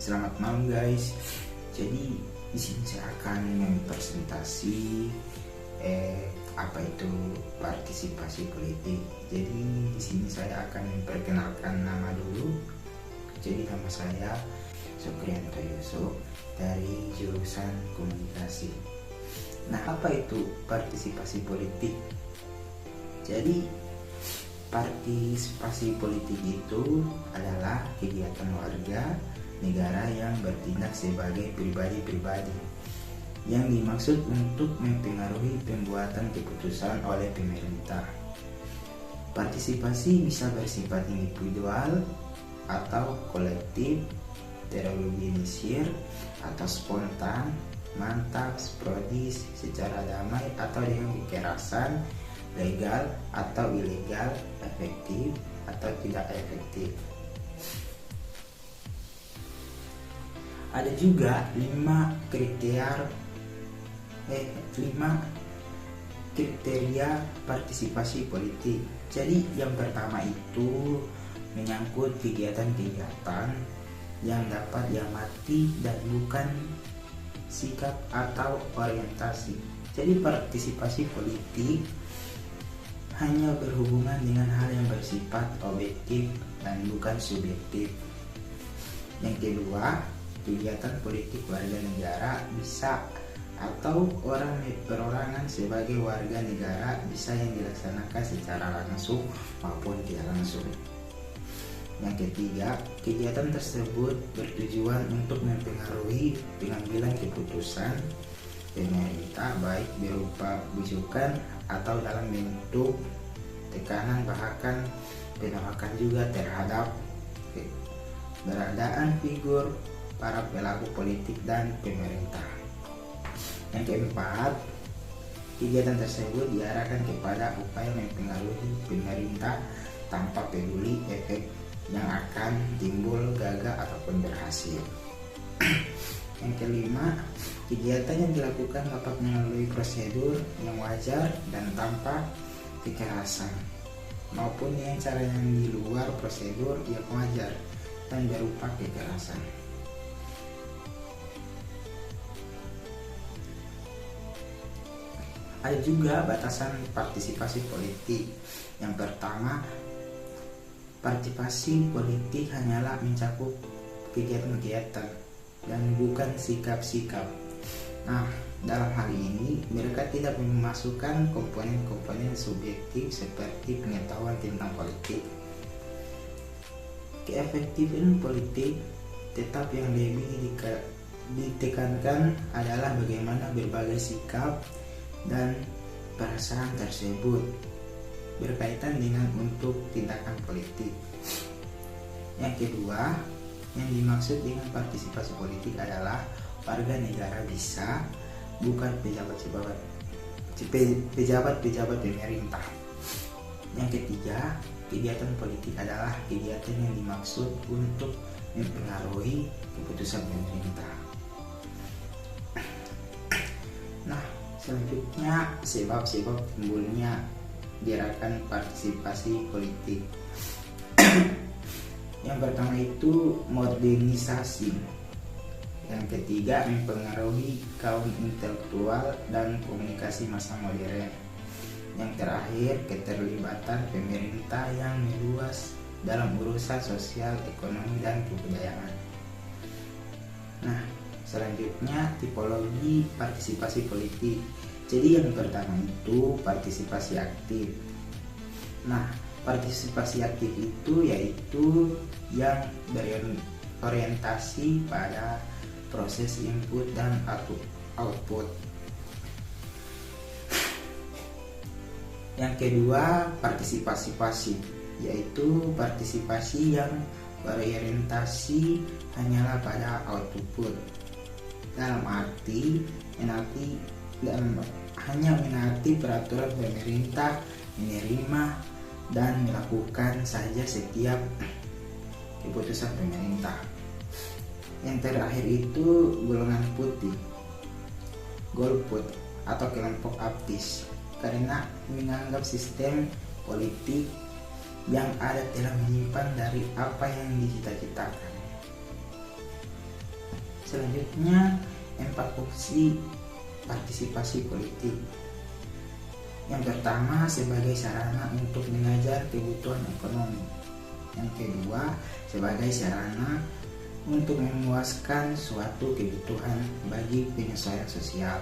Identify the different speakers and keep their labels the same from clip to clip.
Speaker 1: Selamat malam guys. Jadi di sini saya akan mempresentasi apa itu partisipasi politik. Jadi di sini saya akan memperkenalkan nama dulu. Jadi nama saya Sukrianto Yusuf dari jurusan komunikasi. Nah, apa itu partisipasi politik? Jadi partisipasi politik itu adalah kegiatan warga negara yang bertindak sebagai pribadi-pribadi yang dimaksud untuk mempengaruhi pembuatan keputusan oleh pemerintah. Partisipasi bisa bersifat individual atau kolektif, terorganisir atau spontan, mantap, sporadis, secara damai atau dengan kekerasan, legal atau ilegal, efektif atau tidak efektif. Ada juga 5 kriteria partisipasi politik. Jadi yang pertama itu menyangkut kegiatan-kegiatan yang dapat diamati dan bukan sikap atau orientasi. Jadi partisipasi politik hanya berhubungan dengan hal yang bersifat objektif dan bukan subjektif. Yang kedua, kegiatan politik warga negara bisa atau orang perorangan sebagai warga negara bisa yang dilaksanakan secara langsung maupun tidak langsung. Yang ketiga, kegiatan tersebut bertujuan untuk mempengaruhi pengambilan keputusan pemerintah baik berupa bujukan atau dalam bentuk tekanan, bahkan penolakan juga terhadap keberadaan figur para pelaku politik dan pemerintah. Yang keempat, kegiatan tersebut diarahkan kepada upaya mempengaruhi pemerintah tanpa peduli efek yang akan timbul, gagal ataupun berhasil. Yang kelima, kegiatan yang dilakukan dapat melalui prosedur yang wajar dan tanpa kekerasan, maupun yang cara yang di luar prosedur yang wajar dan berupa kekerasan. Ada juga batasan partisipasi politik. Yang pertama, partisipasi politik hanyalah mencakup kegiatan-kegiatan dan bukan sikap-sikap. Nah, dalam hal ini mereka tidak memasukkan komponen-komponen subjektif seperti pengetahuan tentang politik. Keefektifan politik tetap yang lebih ditekankan adalah bagaimana berbagai sikap dan perasaan tersebut berkaitan dengan untuk tindakan politik. Yang kedua, yang dimaksud dengan partisipasi politik adalah warga negara bisa, bukan pejabat-pejabat pemerintah. Yang ketiga, kegiatan politik adalah kegiatan yang dimaksud untuk mempengaruhi keputusan pemerintah. Nah, selanjutnya sebab-sebab timbulnya gerakan partisipasi politik. Yang pertama itu modernisasi. Yang ketiga, mempengaruhi kaum intelektual dan komunikasi masa modern. Yang terakhir, keterlibatan pemerintah yang meluas dalam urusan sosial, ekonomi, dan kebudayaan. Nah, selanjutnya tipologi partisipasi politik. Jadi yang pertama itu partisipasi aktif. Nah, partisipasi aktif itu yaitu yang berorientasi pada proses input dan output. Yang kedua, partisipasi pasif, yaitu partisipasi yang berorientasi hanyalah pada output. Dalam arti hanya menaati peraturan pemerintah, menerima dan melakukan saja setiap keputusan pemerintah. Yang terakhir itu golongan putih, golput atau kelompok aktif, karena menganggap sistem politik yang ada telah menyimpan dari apa yang dicita-citakan. Selanjutnya 4 opsi partisipasi politik. Yang pertama, sebagai sarana untuk mengajar kebutuhan ekonomi. Yang kedua, sebagai sarana untuk memuaskan suatu kebutuhan bagi penyesuaian sosial.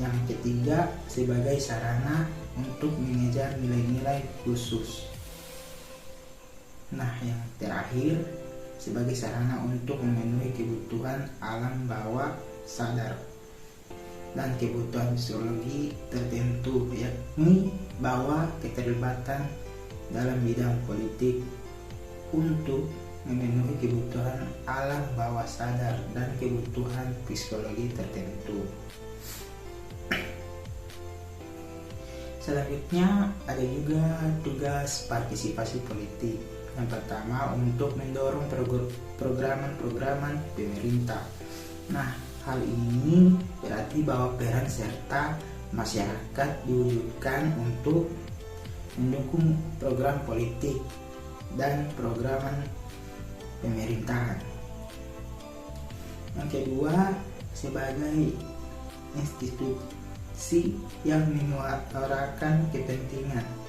Speaker 1: Yang ketiga, sebagai sarana untuk mengejar nilai-nilai khusus. Nah, yang terakhir, sebagai sarana untuk memenuhi kebutuhan alam bawah sadar dan kebutuhan fisiologi tertentu, yakni bahwa keterlibatan dalam bidang politik untuk memenuhi kebutuhan alam bawah sadar dan kebutuhan fisiologi tertentu. Selanjutnya ada juga tugas partisipasi politik. Yang pertama, untuk mendorong program-program pemerintah. Nah, hal ini berarti bahwa peran serta masyarakat diwujudkan untuk mendukung program politik dan program pemerintahan. Yang kedua, sebagai institusi yang menyuarakan kepentingan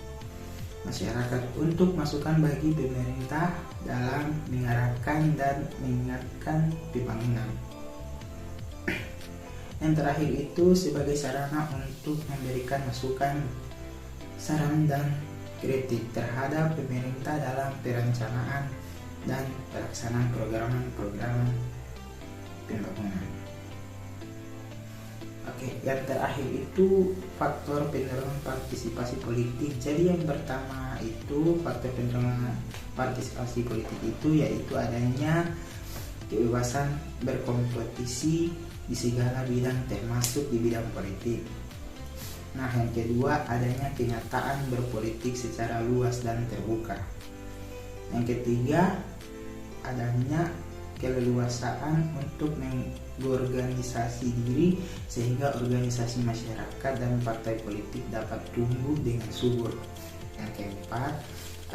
Speaker 1: masyarakat untuk masukan bagi pemerintah dalam mengarahkan dan mengingatkan pembangunan. Yang terakhir itu sebagai sarana untuk memberikan masukan, saran dan kritik terhadap pemerintah dalam perencanaan dan pelaksanaan program-program pembangunan. Oke, yang terakhir itu faktor pendorong partisipasi politik. Jadi yang pertama itu faktor pendorong partisipasi politik itu yaitu adanya kebebasan berkompetisi di segala bidang termasuk di bidang politik. Nah, yang kedua adanya kenyataan berpolitik secara luas dan terbuka. Yang ketiga adanya keleluasaan untuk mengorganisasi diri sehingga organisasi masyarakat dan partai politik dapat tumbuh dengan subur. Yang keempat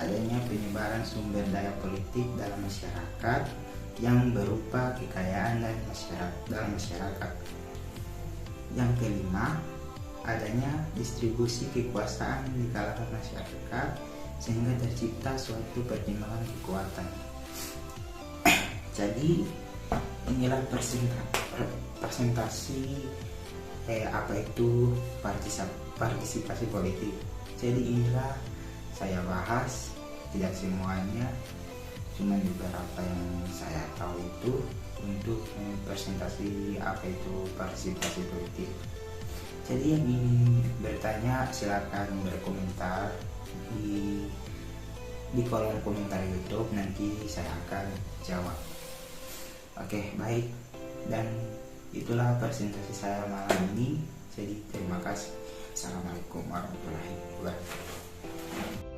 Speaker 1: adanya penyebaran sumber daya politik dalam masyarakat yang berupa kekayaan dan dalam masyarakat. Yang kelima, adanya distribusi kekuasaan di kalangan masyarakat sehingga tercipta suatu pertimbangan kekuatan. Jadi inilah presentasi apa itu partisipasi politik. Jadi inilah saya bahas, tidak semuanya, cuma beberapa yang saya tahu itu untuk presentasi apa itu partisipasi politik. Jadi yang ingin bertanya silakan berkomentar di kolom komentar YouTube, nanti saya akan jawab. Oke, baik, dan itulah presentasi saya malam ini. Jadi terima kasih. Assalamualaikum warahmatullahi wabarakatuh.